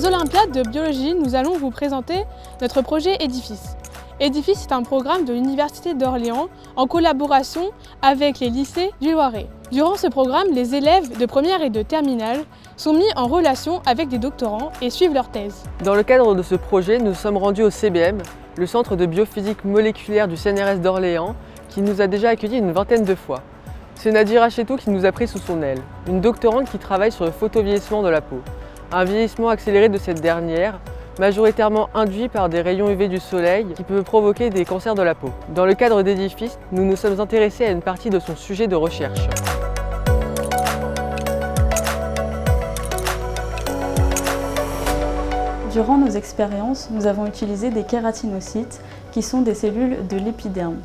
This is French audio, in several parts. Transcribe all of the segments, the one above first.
Olympiades de biologie, nous allons vous présenter notre projet Édifice. Édifice est un programme de l'Université d'Orléans en collaboration avec les lycées du Loiret. Durant ce programme, les élèves de première et de terminale sont mis en relation avec des doctorants et suivent leur thèse. Dans le cadre de ce projet, nous sommes rendus au CBM, le Centre de biophysique moléculaire du CNRS d'Orléans, qui nous a déjà accueillis une vingtaine de fois. C'est Nadira Chetou qui nous a pris sous son aile, une doctorante qui travaille sur le photovieillissement de la peau. Un vieillissement accéléré de cette dernière, majoritairement induit par des rayons UV du soleil qui peut provoquer des cancers de la peau. Dans le cadre d'Édifice, nous nous sommes intéressés à une partie de son sujet de recherche. Durant nos expériences, nous avons utilisé des kératinocytes qui sont des cellules de l'épiderme.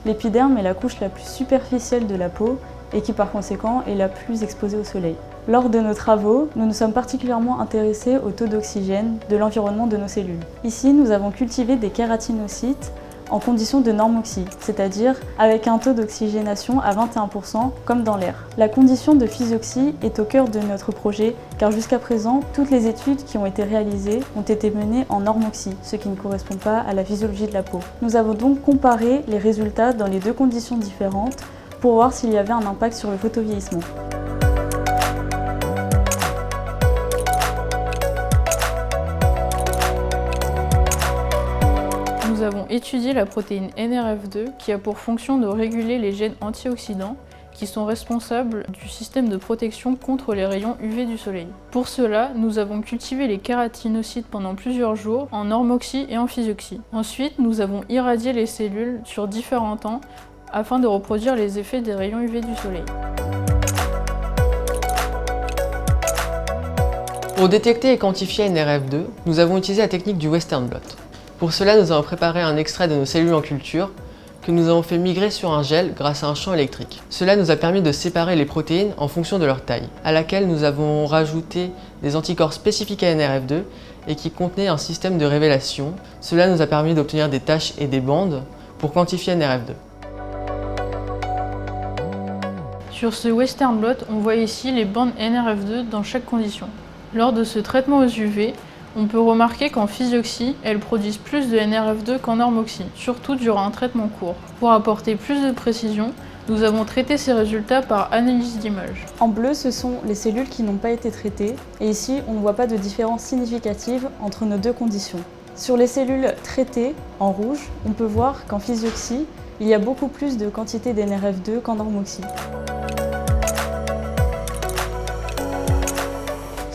L'épiderme est la couche la plus superficielle de la peau et qui par conséquent est la plus exposée au soleil. Lors de nos travaux, nous nous sommes particulièrement intéressés au taux d'oxygène de l'environnement de nos cellules. Ici, nous avons cultivé des kératinocytes en conditions de normoxie, c'est-à-dire avec un taux d'oxygénation à 21% comme dans l'air. La condition de physioxie est au cœur de notre projet car jusqu'à présent, toutes les études qui ont été réalisées ont été menées en normoxie, ce qui ne correspond pas à la physiologie de la peau. Nous avons donc comparé les résultats dans les deux conditions différentes pour voir s'il y avait un impact sur le photovieillissement. Nous avons étudié la protéine NRF2 qui a pour fonction de réguler les gènes antioxydants qui sont responsables du système de protection contre les rayons UV du soleil. Pour cela, nous avons cultivé les kératinocytes pendant plusieurs jours en normoxie et en physioxie. Ensuite, nous avons irradié les cellules sur différents temps afin de reproduire les effets des rayons UV du soleil. Pour détecter et quantifier NRF2, nous avons utilisé la technique du Western blot. Pour cela, nous avons préparé un extrait de nos cellules en culture que nous avons fait migrer sur un gel grâce à un champ électrique. Cela nous a permis de séparer les protéines en fonction de leur taille, à laquelle nous avons rajouté des anticorps spécifiques à NRF2 et qui contenaient un système de révélation. Cela nous a permis d'obtenir des taches et des bandes pour quantifier NRF2. Sur ce Western blot, on voit ici les bandes NRF2 dans chaque condition. Lors de ce traitement aux UV, on peut remarquer qu'en physioxie, elles produisent plus de NRF2 qu'en normoxie, surtout durant un traitement court. Pour apporter plus de précision, nous avons traité ces résultats par analyse d'image. En bleu, ce sont les cellules qui n'ont pas été traitées, et ici, on ne voit pas de différence significative entre nos deux conditions. Sur les cellules traitées, en rouge, on peut voir qu'en physioxie, il y a beaucoup plus de quantité d'NRF2 qu'en normoxie.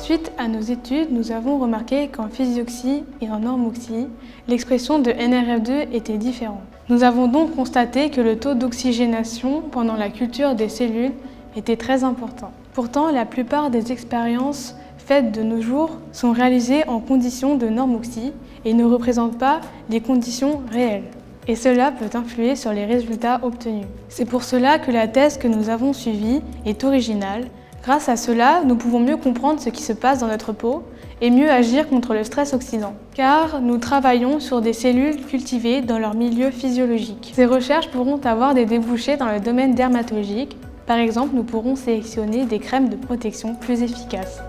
Suite à nos études, nous avons remarqué qu'en physioxie et en normoxie, l'expression de NRF2 était différente. Nous avons donc constaté que le taux d'oxygénation pendant la culture des cellules était très important. Pourtant, la plupart des expériences faites de nos jours sont réalisées en conditions de normoxie et ne représentent pas des conditions réelles. Et cela peut influer sur les résultats obtenus. C'est pour cela que la thèse que nous avons suivie est originale. Grâce à cela, nous pouvons mieux comprendre ce qui se passe dans notre peau et mieux agir contre le stress oxydant. Car nous travaillons sur des cellules cultivées dans leur milieu physiologique. Ces recherches pourront avoir des débouchés dans le domaine dermatologique. Par exemple, nous pourrons sélectionner des crèmes de protection plus efficaces.